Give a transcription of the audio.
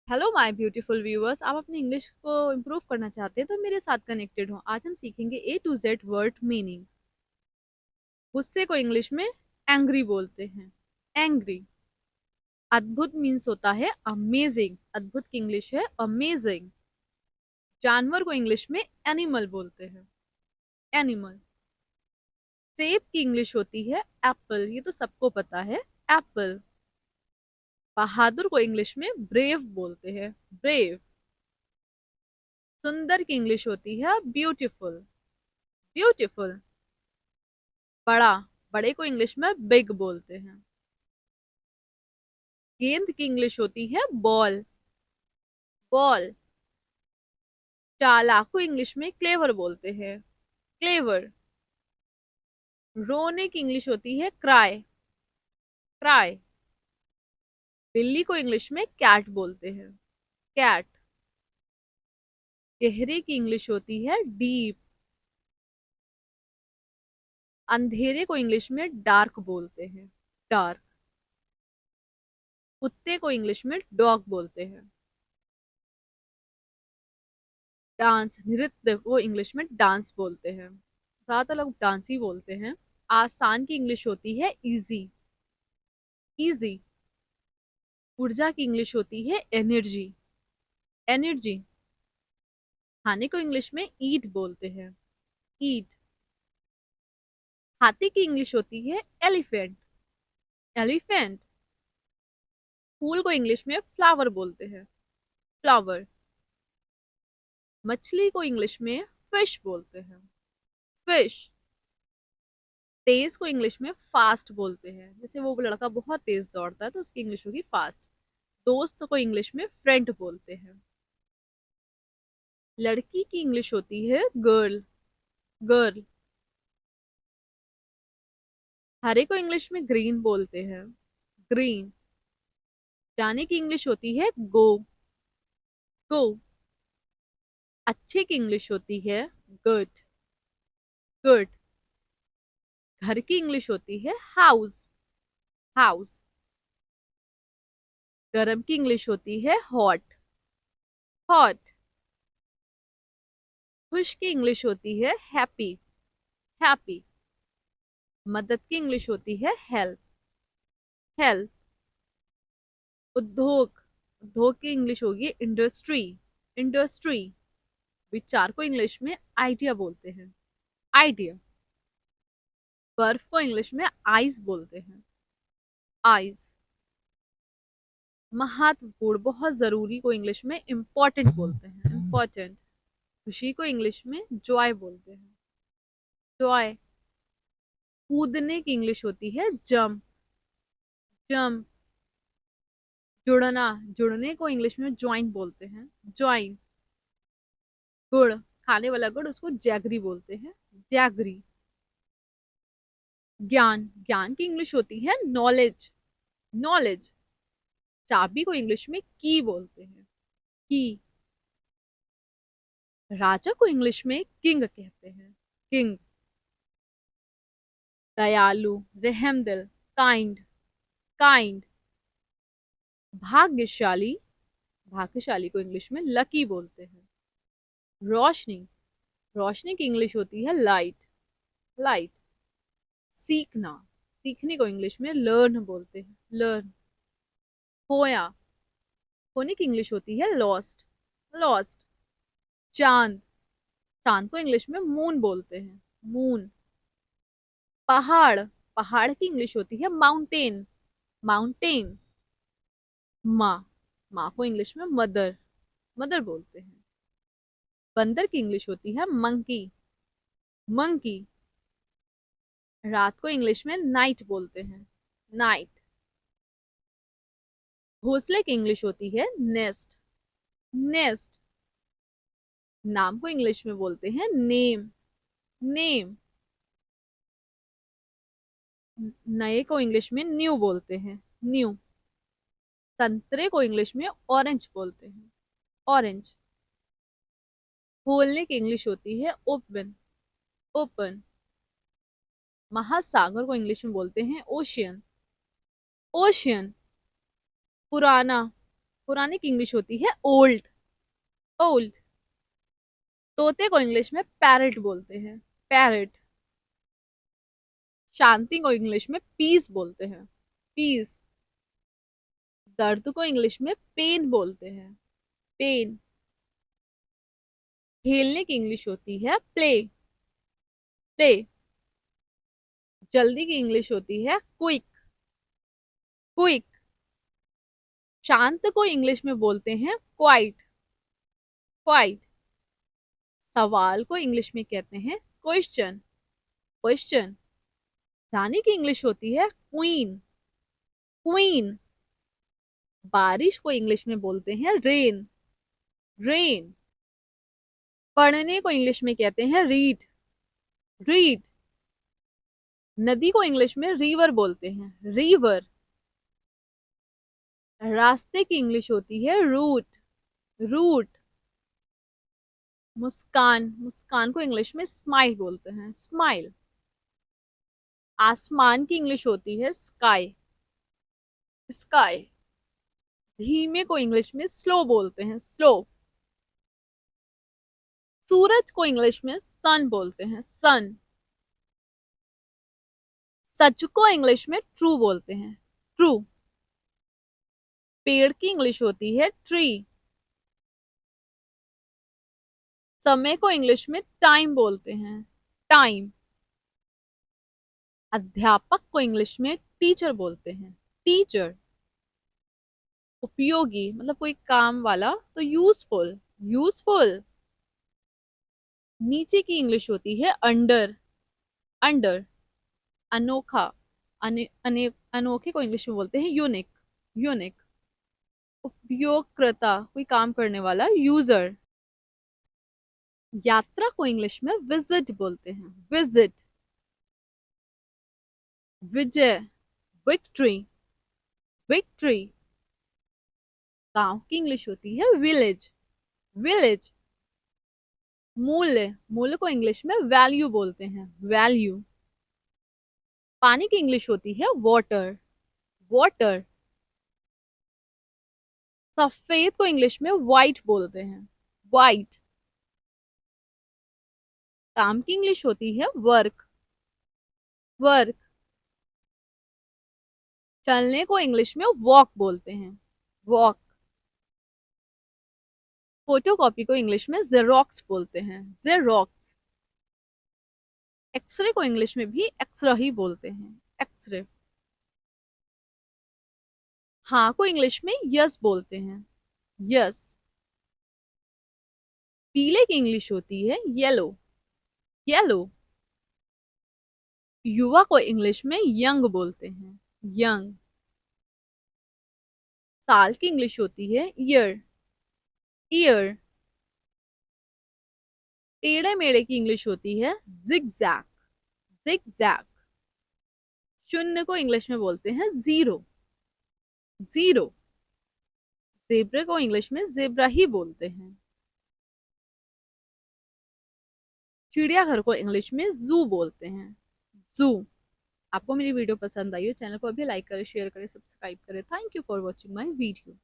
Hello my beautiful viewers. आप अपनी English को इम्प्रूव करना चाहते हैं तो मेरे साथ कनेक्टेड हो। आज हम सीखेंगे A to Z word meaning. गुस्से को इंग्लिश में एंग्री बोलते हैं। एंग्री। अद्भुत मीन्स होता है अमेजिंग। अद्भुत की इंग्लिश है अमेजिंग। जानवर को इंग्लिश में एनिमल बोलते हैं। एनिमल। सेब की इंग्लिश होती है एप्पल। ये तो सबको पता है। एप्पल। बहादुर को इंग्लिश में ब्रेव बोलते हैं। ब्रेव। सुंदर की इंग्लिश होती है ब्यूटीफुल। ब्यूटीफुल। बड़ा। बड़े को इंग्लिश में बिग बोलते हैं। गेंद की इंग्लिश होती है बॉल। बॉल। चालाक को इंग्लिश में क्लेवर बोलते हैं। क्लेवर। रोने की इंग्लिश होती है क्राई। क्राई। बिल्ली को इंग्लिश में कैट बोलते हैं। कैट। गहरे की इंग्लिश होती है डीप। अंधेरे को इंग्लिश में डार्क बोलते हैं। डार्क। कुत्ते को इंग्लिश में डॉग बोलते हैं। डांस नृत्य को इंग्लिश में डांस बोलते हैं। ज्यादातर लोग डांस ही बोलते हैं। आसान की इंग्लिश होती है इजी। इजी। ऊर्जा की इंग्लिश होती है एनर्जी। एनर्जी। खाने को इंग्लिश में ईट बोलते हैं। ईट। हाथी की इंग्लिश होती है एलिफेंट। एलिफेंट। फूल को इंग्लिश में फ्लावर बोलते हैं। फ्लावर। मछली को इंग्लिश में फिश बोलते हैं। फिश। तेज को इंग्लिश में फास्ट बोलते हैं। जैसे वो लड़का बहुत तेज दौड़ता है तो उसकी इंग्लिश होगी फास्ट। दोस्त को इंग्लिश में फ्रेंड बोलते हैं। लड़की की इंग्लिश होती है गर्ल। गर्ल। हरे को इंग्लिश में ग्रीन बोलते हैं। ग्रीन। जाने की इंग्लिश होती है गो। गो। अच्छे की इंग्लिश होती है गुड। गुड। घर की इंग्लिश होती है हाउस। हाउस। गर्म की इंग्लिश होती है हॉट। हॉट। खुश की इंग्लिश होती है हैप्पी। हैप्पी। मदद की इंग्लिश होती है हेल्प। हेल्प। उद्योग। उद्योग की इंग्लिश होगी इंडस्ट्री। इंडस्ट्री। विचार को इंग्लिश में आइडिया बोलते हैं। आइडिया। बर्फ को इंग्लिश में आइस बोलते हैं। आइस। महत्वपूर्ण बहुत जरूरी को इंग्लिश में इम्पोर्टेंट बोलते हैं। इम्पोर्टेंट। खुशी को इंग्लिश में जॉय बोलते हैं। जॉय। कूदने की इंग्लिश होती है जंप। जंप। जुड़ना। जुड़ने को इंग्लिश में ज्वाइन बोलते हैं। ज्वाइन। गुड़। खाने वाला गुड़ उसको जैगरी बोलते हैं। जैगरी। ज्ञान। ज्ञान की इंग्लिश होती है नॉलेज। नॉलेज। चाबी को इंग्लिश में की बोलते हैं। की। राजा को इंग्लिश में किंग कहते हैं। किंग। दयालु। रहमदिल। काइंड। काइंड। भाग्यशाली। भाग्यशाली को इंग्लिश में लकी बोलते हैं। रोशनी। रोशनी की इंग्लिश होती है लाइट। लाइट। सीखना। सीखने को इंग्लिश में लर्न बोलते हैं। लर्न। खोया। खोने की इंग्लिश होती है लॉस्ट। लॉस्ट। चांद। चांद को इंग्लिश में मून बोलते हैं। मून। पहाड़। पहाड़ की इंग्लिश होती है माउंटेन। माउंटेन। माँ। माँ को इंग्लिश में मदर। मदर बोलते हैं। बंदर की इंग्लिश होती है मंकी। मंकी। रात को इंग्लिश में नाइट बोलते हैं। नाइट। घोंसले की इंग्लिश होती है नेस्ट। नेस्ट। नाम को इंग्लिश में बोलते हैं नेम। नेम। नए को इंग्लिश में न्यू बोलते हैं। न्यू। संतरे को इंग्लिश में ऑरेंज बोलते हैं। ऑरेंज। खोलने की इंग्लिश होती है ओपन। ओपन। महासागर को इंग्लिश में बोलते हैं ओशियन। ओशियन। पुराना। पुराने की इंग्लिश होती है ओल्ड। ओल्ड। तोते को इंग्लिश में पैरट बोलते हैं। पैरट। शांति को इंग्लिश में पीस बोलते हैं। पीस। दर्द को इंग्लिश में पेन बोलते हैं। पेन। खेलने की इंग्लिश होती है प्ले। प्ले। जल्दी की इंग्लिश होती है क्विक। क्विक। शांत को इंग्लिश में बोलते हैं क्वाइट। क्वाइट। सवाल को इंग्लिश में कहते हैं क्वेश्चन। क्वेश्चन। रानी की इंग्लिश होती है क्वीन। क्वीन। बारिश को इंग्लिश में बोलते हैं रेन। रेन। पढ़ने को इंग्लिश में कहते हैं रीड। रीड। नदी को इंग्लिश में रिवर बोलते हैं। रिवर। रास्ते की इंग्लिश होती है रूट। रूट। मुस्कान। मुस्कान को इंग्लिश में स्माइल बोलते हैं। स्माइल। आसमान की इंग्लिश होती है स्काई। स्काई। धीमे को इंग्लिश में स्लो बोलते हैं। स्लो। सूरज को इंग्लिश में सन बोलते हैं। सन। सच को इंग्लिश में ट्रू बोलते हैं। ट्रू। पेड़ की इंग्लिश होती है ट्री। समय को इंग्लिश में टाइम बोलते हैं। टाइम। अध्यापक को इंग्लिश में टीचर बोलते हैं। टीचर। उपयोगी मतलब कोई काम वाला तो यूजफुल। यूजफुल। नीचे की इंग्लिश होती है अंडर। अंडर। अनोखा। अनोखे को इंग्लिश में बोलते हैं यूनिक। यूनिक। उपयोगकर्ता कोई काम करने वाला यूजर। यात्रा को इंग्लिश में विजिट बोलते हैं। विजिट। विजय। विक्ट्री। विक्ट्री। गांव की इंग्लिश होती है विलेज। विलेज। मूल्य। मूल्य को इंग्लिश में वैल्यू बोलते हैं। वैल्यू। पानी की इंग्लिश होती है वाटर। वाटर। सफेद को इंग्लिश में व्हाइट बोलते हैं। व्हाइट। काम की इंग्लिश होती है वर्क। वर्क। चलने को इंग्लिश में वॉक बोलते हैं। वॉक। फोटोकॉपी को इंग्लिश में जेरोक्स बोलते हैं। जेरोक्स। एक्सरे को इंग्लिश में भी एक्सरे ही बोलते हैं। एक्सरे। हाँ को इंग्लिश में यस बोलते हैं। यस। पीले की इंग्लिश होती है येलो। येलो। युवा को इंग्लिश में यंग बोलते हैं। यंग। साल की इंग्लिश होती है ईयर। ईयर। टेढ़े मेढ़े की इंग्लिश होती है जिगजैग। जिगजैग। शून्य को इंग्लिश में बोलते हैं जीरो। जीरो। जेब्रा को इंग्लिश में जेब्रा ही बोलते हैं। चिड़ियाघर को इंग्लिश में जू बोलते हैं। जू। आपको मेरी वीडियो पसंद आई हो चैनल को अभी लाइक करें शेयर करें सब्सक्राइब करें। Thank you for watching my video.